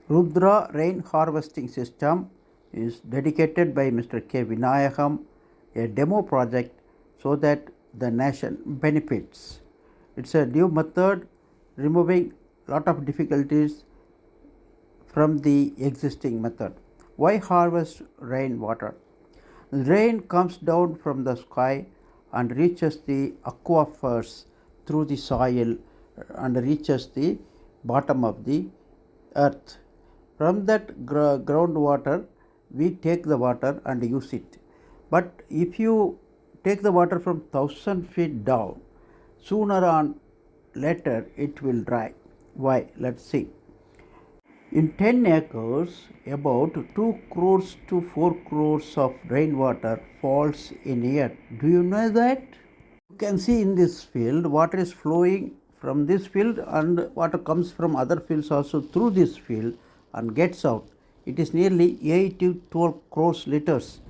Rudra rain harvesting system is dedicated by Mr. K. Vinayagam, a demo project so that the nation benefits. It's a new method removing lot of difficulties from the existing method. Why harvest rainwater? Rain comes down from the sky and reaches the aquifers through the soil and reaches the bottom of the earth. From that groundwater, we take the water and use it. But if you take the water from 1000 feet down, sooner or later it will dry. Why? Let's see. In 10 acres, about 2 crores to 4 crores of rainwater falls in a year. Do you know that? You can see in this field, water is flowing from this field and water comes from other fields also through this field and gets out. It is nearly 8 to 12 crores liters.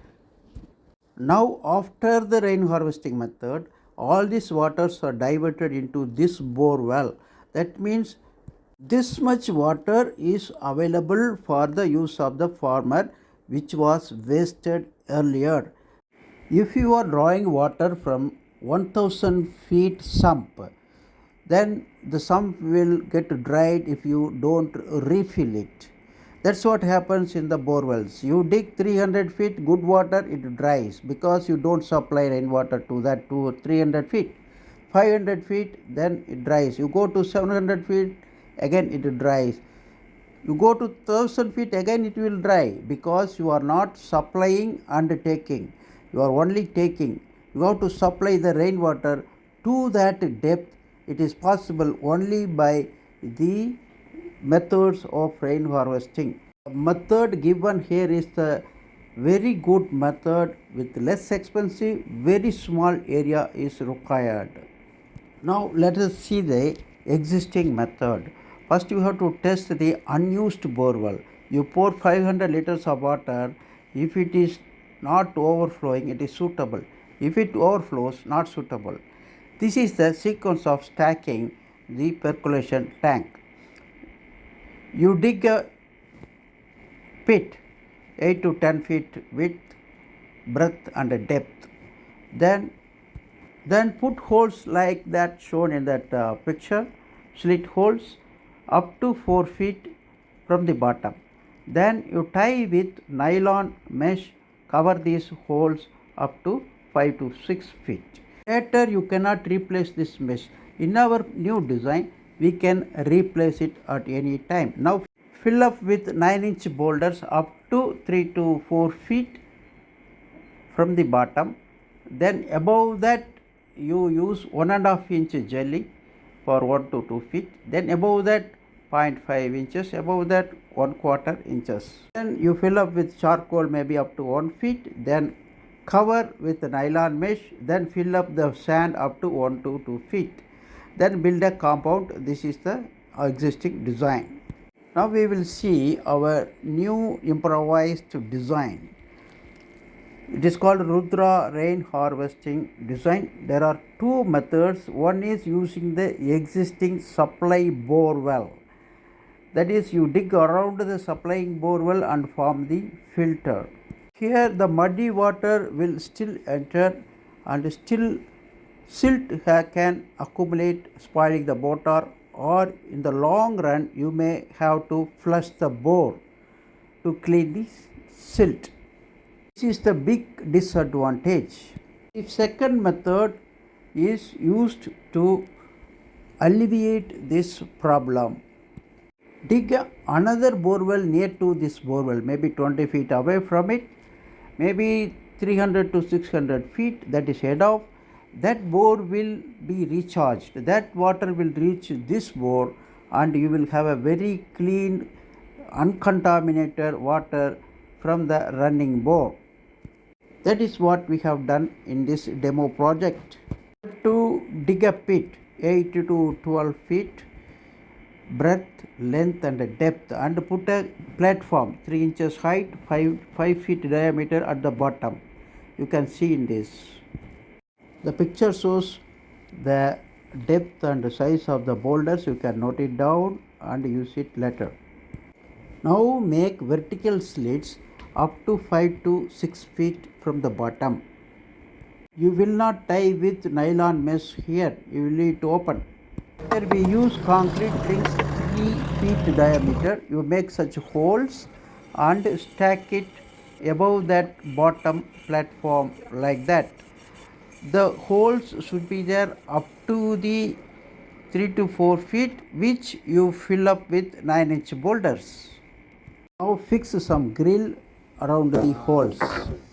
Now, after the rain harvesting method, all these waters are diverted into this bore well. That means this much water is available for the use of the farmer, which was wasted earlier. If you are drawing water from 1000 feet sump, then the sump will get dried if you don't refill it. That's what happens in the bore wells. You dig 300 feet, good water, it dries because you don't supply rainwater to that 300 feet. 500 feet, then it dries. You go to 700 feet, again it dries. You go to 1000 feet, again it will dry because you are not supplying and taking. You are only taking. You have to supply the rainwater to that depth. It is possible only by the methods of rain harvesting. The method given here is the very good method with less expensive, very small area is required. Now let us see the existing method. First you have to test the unused borewell. You pour 500 liters of water. If it is not overflowing, it is suitable. If it overflows, not suitable. This is the sequence of stacking the percolation tank. You dig a pit 8 to 10 feet width, breadth and depth. Then put holes like that shown in that picture, slit holes up to 4 feet from the bottom. Then you tie with nylon mesh, cover these holes up to 5 to 6 feet. Later you cannot replace this mesh. In our new design, we can replace it at any time. Now fill up with 9-inch boulders up to 3 to 4 feet from the bottom. Then above that you use 1.5 inch jelly for 1 to 2 feet. Then above that 0.5 inches, above that 1/4 inches. Then you fill up with charcoal maybe up to 1 feet. Then cover with nylon mesh. Then fill up the sand up to 1 to 2 feet. Then build a compound. This is the existing design. Now we will see our new improvised design. It is called Rudra rain harvesting design. There are two methods. One is using the existing supply bore well. That is, you dig around the supplying bore well and form the filter. Here the muddy water will still enter and still silt can accumulate, spoiling the motor, or in the long run you may have to flush the bore to clean the silt. This is the big disadvantage. The second method is used to alleviate this problem. Dig another borewell near to this borewell, maybe 20 feet away from it, maybe 300 to 600 feet, that is head off. That bore will be recharged. That water will reach this bore and you will have a very clean, uncontaminated water from the running bore. That is what we have done in this demo project. To dig a pit 8 to 12 feet breadth, length and depth, and put a platform 3 inches height, 5 feet diameter at the bottom. You can see in this. The picture shows the depth and size of the boulders. You can note it down and use it later. Now make vertical slits up to 5 to 6 feet from the bottom. You will not tie with nylon mesh here, you will need to open. Here we use concrete rings 3 feet diameter. You make such holes and stack it above that bottom platform like that. The holes should be there up to the 3 to 4 feet, which you fill up with 9-inch boulders. Now fix some grill around the holes.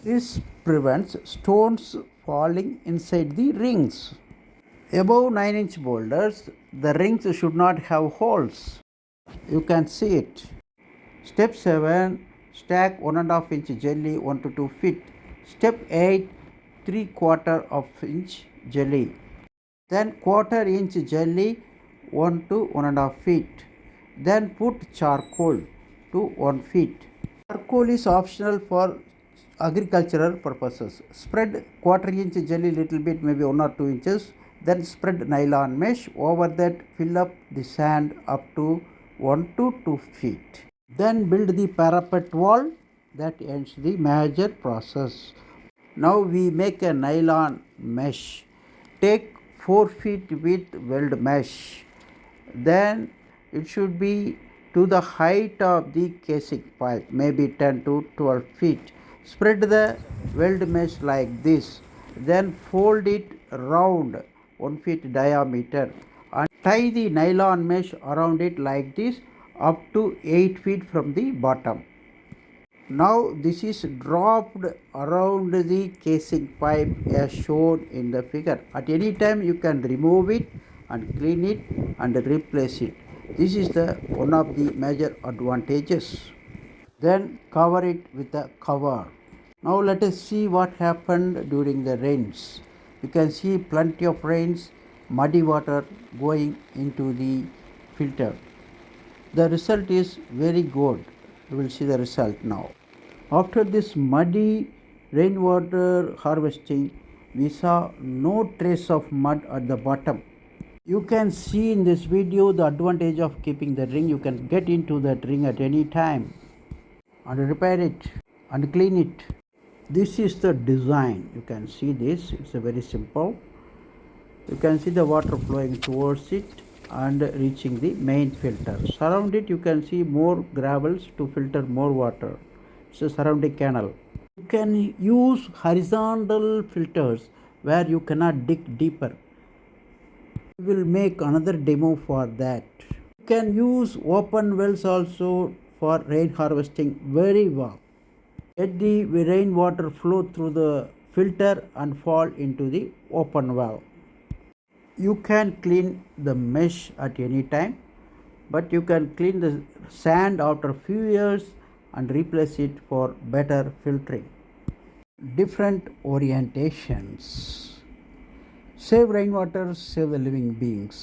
This prevents stones falling inside the rings. Above 9-inch boulders, the rings should not have holes. You can see it. Step 7. Stack 1.5 inch jelly 1 to 2 feet. Step 8. 3/4 inch jelly. Then 1/4 inch jelly 1 to 1.5 feet. Then put charcoal to 1 feet. Charcoal is optional for agricultural purposes. Spread 1/4 inch jelly little bit, maybe 1 or 2 inches. Then spread nylon mesh over that. Fill up the sand up to 1 to 2 feet. Then build the parapet wall. That ends the major process. Now we make a nylon mesh. Take 4 feet with weld mesh. Then it should be to the height of the casing pipe, maybe 10 to 12 feet. Spread the weld mesh like this. Then fold it round 1 feet diameter and tie the nylon mesh around it like this up to 8 feet from the bottom. Now this is dropped around the casing pipe as shown in the figure. At any time you can remove it and clean it and replace it. This is the one of the major advantages. Then cover it with a cover. Now let us see what happened during the rains. You can see plenty of rains, muddy water going into the filter. The result is very good. You will see the result now. After this muddy rainwater harvesting, we saw no trace of mud at the bottom. You can see in this video the advantage of keeping the ring. You can get into that ring at any time and repair it and clean it. This is the design. You can see this. It's a very simple. You can see the water flowing towards it and reaching the main filter. Surround it, you can see more gravels to filter more water. It's a surrounding canal. You can use horizontal filters where you cannot dig deeper. We will make another demo for that. You can use open wells also for rain harvesting very well. Let the rainwater flow through the filter and fall into the open well. You can clean the mesh at any time, but you can clean the sand after a few years and replace it for better filtering. Different orientations. Save rainwater, save the living beings.